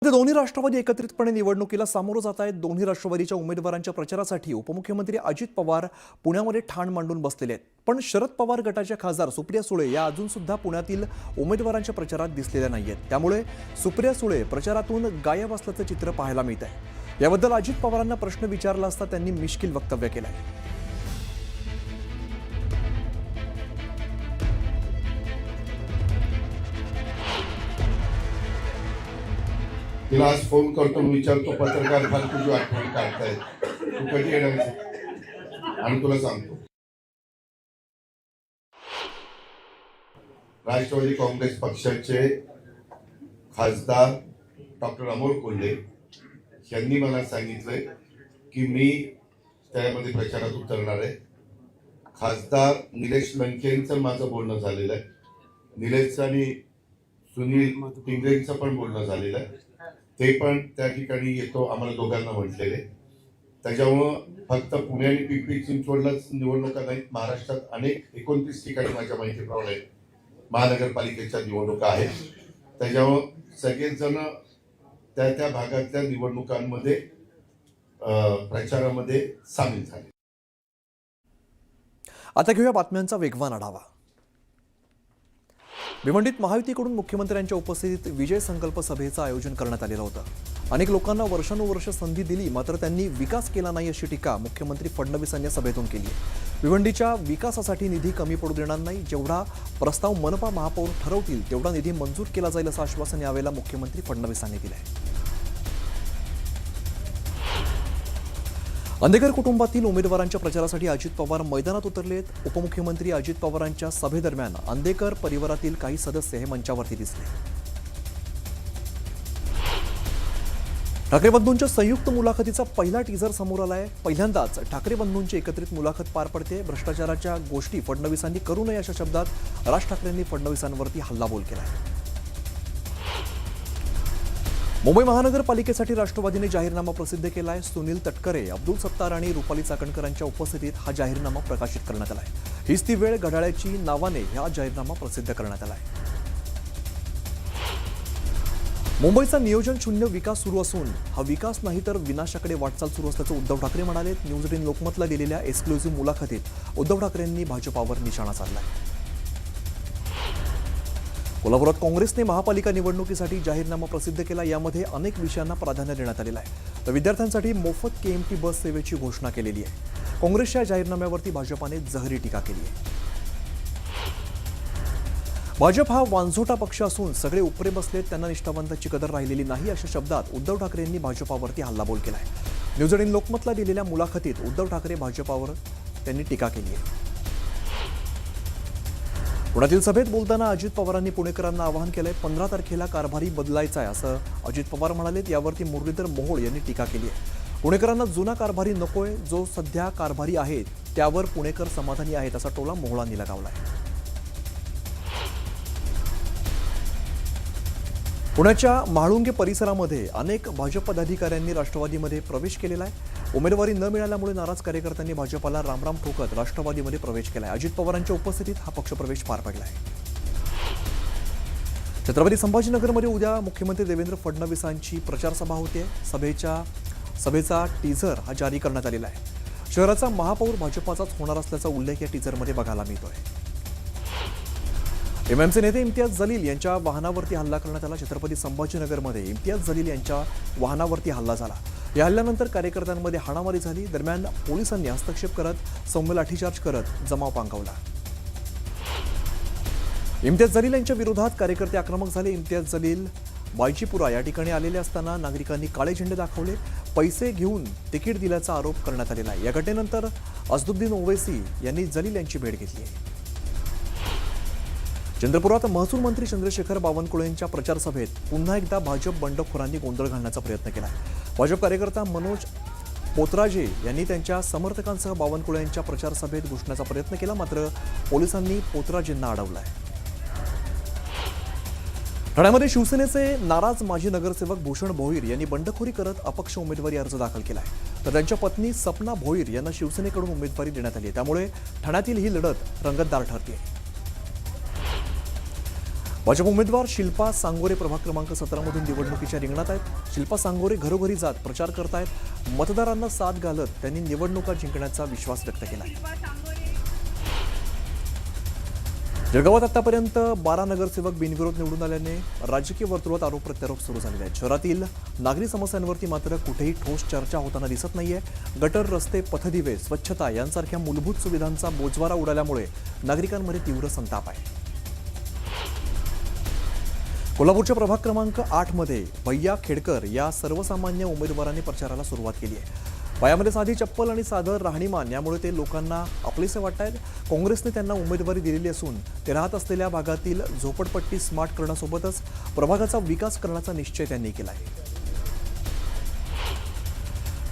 दोन्ही राष्ट्रवादी एकत्रितपणे निवडणुकीला सामोरं जात आहेत. दोन्ही राष्ट्रवादीच्या उमेदवारांच्या प्रचारासाठी उपमुख्यमंत्री अजित पवार पुण्यामध्ये ठाण मांडून बसलेले आहेत. पण शरद पवार गटाच्या खासदार सुप्रिया सुळे या अजून सुद्धा पुण्यातील उमेदवारांच्या प्रचारात दिसलेल्या नाहीयेत. त्यामुळे सुप्रिया सुळे प्रचारातून गायब असल्याचं चित्र पाहायला मिळत आहे. याबद्दल अजित पवारांना प्रश्न विचारला असता त्यांनी मिश्किल वक्तव्य केलं आहे. तिला आज फोन करतो, विचारतो पत्रकार फार तुझी आठवण काढतायत, तू कधी येणार आणि तुला सांगतो. राष्ट्रवादी काँग्रेस पक्षाचे खासदार डॉक्टर अमोल कोल्हे यांनी मला सांगितलंय की मी त्यामध्ये प्रचारात उतरणार आहे. खासदार निलेश लंकेंचं माझं बोलणं झालेलं आहे. निलेशचं आणि सुनील टिंगरेंचं पण बोलणं झालेलं आहे. ते पण त्या ठिकाणी येतो आम्हाला दोघांना म्हटलेले. त्याच्यामुळं फक्त पुणे आणि पिंपरी चिंचवडलाच निवडणुका नाहीत, महाराष्ट्रात अनेक 29 ठिकाणी माझ्या माहितीप्रमाणे महानगरपालिकेच्या निवडणुका आहेत. त्याच्यामुळं सगळेच जण त्या त्या भागातल्या निवडणुकांमध्ये प्रचारामध्ये सामील झाले. आता घेऊया बातम्यांचा वेगवान आढावा. भिवंडीत महायुतीकडून मुख्यमंत्र्यांच्या उपस्थितीत विजय संकल्प सभेचं आयोजन करण्यात आलेलं होतं. अनेक लोकांना वर्षानुवर्ष संधी दिली, मात्र त्यांनी विकास केला नाही अशी टीका मुख्यमंत्री फडणवीसांनी या सभेतून केली. भिवंडीच्या विकासासाठी निधी कमी पडू देणार नाही, जेवढा प्रस्ताव मनपा महापौर ठरवतील तेवढा निधी मंजूर केला जाईल असं आश्वासन यावेळेला मुख्यमंत्री फडणवीसांनी दिलं आहे. अंधेकर कुटुंबातील उमेदवारांच्या प्रचारासाठी अजित पवार मैदानात उतरलेत. उपमुख्यमंत्री अजित पवारांच्या सभेदरम्यान अंधेकर परिवारातील काही सदस्य हे मंचावरती दिसले. ठाकरे बंधूंच्या संयुक्त मुलाखतीचा पहिला टीझर समोर आलाय. पहिल्यांदाच ठाकरे बंधूंची एकत्रित मुलाखत पार पडते. भ्रष्टाचाराच्या गोष्टी फडणवीसांनी करू नये अशा शब्दात राज ठाकरेंनी फडणवीसांवरती हल्लाबोल केलाय. मुंबई महानगरपालिकेसाठी राष्ट्रवादीने जाहीरनामा प्रसिद्ध केलाय. सुनील तटकरे, अब्दुल सत्तार आणि रुपाली चाकणकरांच्या उपस्थितीत हा जाहीरनामा प्रकाशित करण्यात आलाय. हीच ती वेळ घड्याळाची नावाने हा जाहीरनामा प्रसिद्ध करण्यात आलाय. मुंबईचा नियोजन शून्य विकास सुरू असून हा विकास नाही तर विनाशाकडे वाटचाल सुरू असल्याचं उद्धव ठाकरे म्हणाले. न्यूज 18 लोकमतला दिलेल्या एक्सक्लुझिव्ह मुलाखतीत उद्धव ठाकरेंनी भाजपावर निशाणा साधलाय. कोल्हापुरात काँग्रेसने महापालिका निवडणुकीसाठी जाहीरनामा प्रसिद्ध केला. यामध्ये अनेक विषयांना प्राधान्य देण्यात आलेलं आहे. तर विद्यार्थ्यांसाठी मोफत केएमटी बस सेवेची घोषणा केलेली आहे. काँग्रेसच्या जाहीरनाम्यावरती भाजपाने जहरी टीका केली आहे. भाजप हा वांझोटा पक्ष असून सगळे उपरे बसलेत, त्यांना निष्ठावंतांची कदर राहिलेली नाही अशा शब्दात उद्धव ठाकरेंनी भाजपावरती हल्लाबोल केलाय. न्यूज 18 लोकमतला दिलेल्या मुलाखतीत उद्धव ठाकरे भाजपावर त्यांनी टीका केली आहे. पुण्यातील सभेत बोलताना अजित पवारांनी पुणेकरांना आवाहन केलंय. 15 तारखेला कारभारी बदलायचा आहे असं अजित पवार म्हणालेत. यावरती मुरलीधर मोहोळ यांनी टीका केली आहे. पुणेकरांना जुना कारभारी नकोय, जो सध्या कारभारी आहे त्यावर पुणेकर समाधानी आहेत असा टोला मोहोळांनी लगावलाय. पुण्याच्या म्हाळुंगे परिसरामध्ये अनेक भाजप पदाधिकाऱ्यांनी राष्ट्रवादीमध्ये प्रवेश केलेला आहे. उमेदवारी न मिळाल्यामुळे नाराज कार्यकर्त्यांनी भाजपाला रामराम ठोकत राष्ट्रवादीमध्ये प्रवेश केलाय. अजित पवारांच्या उपस्थितीत हा पक्षप्रवेश पार पडलाय. छत्रपती संभाजीनगरमध्ये उद्या मुख्यमंत्री देवेंद्र फडणवीसांची प्रचार सभा होते. सभेचा टीझर हा जारी करण्यात आलेला आहे. शहराचा महापौर भाजपाचाच होणार असल्याचा उल्लेख या टीझरमध्ये बघायला मिळतोय. एमएमचे नेते इम्तियाज जलील यांच्या वाहनावरती हल्ला करण्यात आला. छत्रपती संभाजीनगरमध्ये इम्तियाज जलील यांच्या वाहनावरती हल्ला झाला. या हल्ल्यानंतर कार्यकर्त्यांमध्ये हाणामारी झाली. दरम्यान पोलिसांनी हस्तक्षेप करत सौम्य लाठीचार्ज करत जमाव पांगवला. इम्तियाज जलील यांच्या विरोधात कार्यकर्ते आक्रमक झाले. इम्तियाज जलील बायचीपुरा या ठिकाणी आलेले असताना नागरिकांनी काळे झेंडे दाखवले. पैसे घेऊन तिकीट दिल्याचा आरोप करण्यात आलेला आहे. या घटनेनंतर असदुद्दीन ओवैसी यांनी जलील यांची भेट घेतली आहे. चंद्रपुरात महसूल मंत्री चंद्रशेखर बावनकुळेंच्या प्रचार सभेत पुन्हा एकदा भाजप बंडखोरांनी गोंधळ घालण्याचा प्रयत्न केला. भाजप कार्यकर्ता मनोज पोतराजे यांनी त्यांच्या समर्थकांसह बावनकुळेंच्या प्रचार सभेत घुसण्याचा प्रयत्न केला, मात्र पोलिसांनी पोतराजेंना अडवलंय. ठाण्यामध्ये शिवसेनेचे नाराज माजी नगरसेवक भूषण भोईर यांनी बंडखोरी करत अपक्ष उमेदवारी अर्ज दाखल केलाय. तर त्यांच्या पत्नी सपना भोईर यांना शिवसेनेकडून उमेदवारी देण्यात आली आहे. त्यामुळे ठाण्यातील ही लढत रंगतदार ठरते. भाजप उमेदवार शिल्पा सांगोरे प्रभाग क्रमांक 17 मधून निवडणुकीच्या रिंगणात आहेत. शिल्पा सांगोरे घरोघरी जात प्रचार करतायत. मतदारांना साथ घालत त्यांनी निवडणुका जिंकण्याचा विश्वास व्यक्त केला आहे. जळगावात आतापर्यंत 12 नगरसेवक बिनविरोध निवडून आल्याने राजकीय वर्तुळात आरोप प्रत्यारोप सुरू झालेले आहेत. शहरातील नागरी समस्यांवरती मात्र कुठेही ठोस चर्चा होताना दिसत नाहीये. गटर, रस्ते, पथदिवे, स्वच्छता यांसारख्या मूलभूत सुविधांचा बोजवारा उडाल्यामुळे नागरिकांमध्ये तीव्र संताप आहे. कोल्हापूरच्या प्रभाग क्रमांक 8 मध्ये भैया खेडकर या सर्वसामान्य उमेदवारांनी प्रचाराला सुरुवात केली आहे. पायामध्ये साधी चप्पल आणि साधं राहणीमान यामुळे ते लोकांना आपलेसे वाटतायत. काँग्रेसने त्यांना उमेदवारी दिलेली असून ते राहत असलेल्या भागातील झोपडपट्टी स्मार्ट करण्यासोबतच प्रभागाचा विकास करण्याचा निश्चय त्यांनी केला आहे.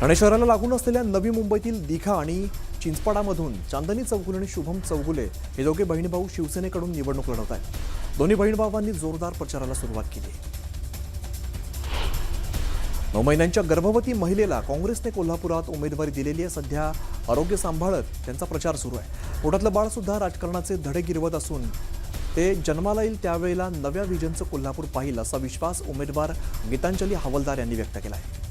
ठाणे शहराला लागून असलेल्या नवी मुंबईतील दिघा आणि चिंचपाडामधून चांदनी चौगुले आणि शुभम चौगुले हे दोघे बहिणभाऊ शिवसेनेकडून निवडणूक लढवत आहेत. दोन्ही बहिणभावांनी जोरदार प्रचाराला सुरुवात केली. 9 महिन्यांच्या गर्भवती महिलेला काँग्रेसने कोल्हापुरात उमेदवारी दिलेली आहे. सध्या आरोग्य सांभाळत त्यांचा प्रचार सुरू आहे. पोटातलं बाळ सुद्धा राजकारणाचे धडे गिरवत असून ते जन्माला येईल त्यावेळेला नव्या व्हिजनचं कोल्हापूर पाहिल असा विश्वास उमेदवार गीतांजली हवालदार यांनी व्यक्त केला आहे.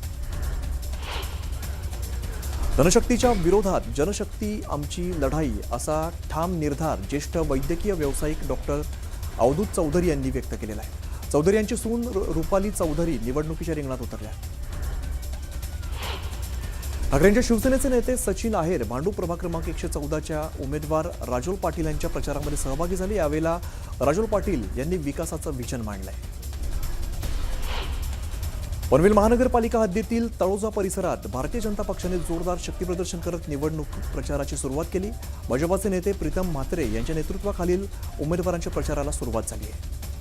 धनशक्तीच्या विरोधात जनशक्ती आमची लढाई असा ठाम निर्धार ज्येष्ठ वैद्यकीय व्यावसायिक डॉक्टर अवधूत चौधरी यांनी व्यक्त केलेला आहे. चौधरी यांची सून रुपाली चौधरी निवडणुकीच्या रिंगणात उतरल्या. ठाकरेंच्या शिवसेनेचे नेते सचिन आहेर भांडूप प्रभाग क्रमांक 114च्या उमेदवार राजोल पाटील यांच्या प्रचारामध्ये सहभागी झाले. यावेळेला राजोल पाटील यांनी विकासाचं विजन मांडलंय. पनवेल महानगरपालिका हद्दीतील तळोजा परिसरात भारतीय जनता पक्षाने जोरदार शक्तीप्रदर्शन करत निवडणूक प्रचाराची सुरुवात केली. भाजपाचे नेते प्रीतम म्हात्रे यांच्या नेतृत्वाखालील उमेदवारांच्या प्रचाराला सुरुवात झाली आहे.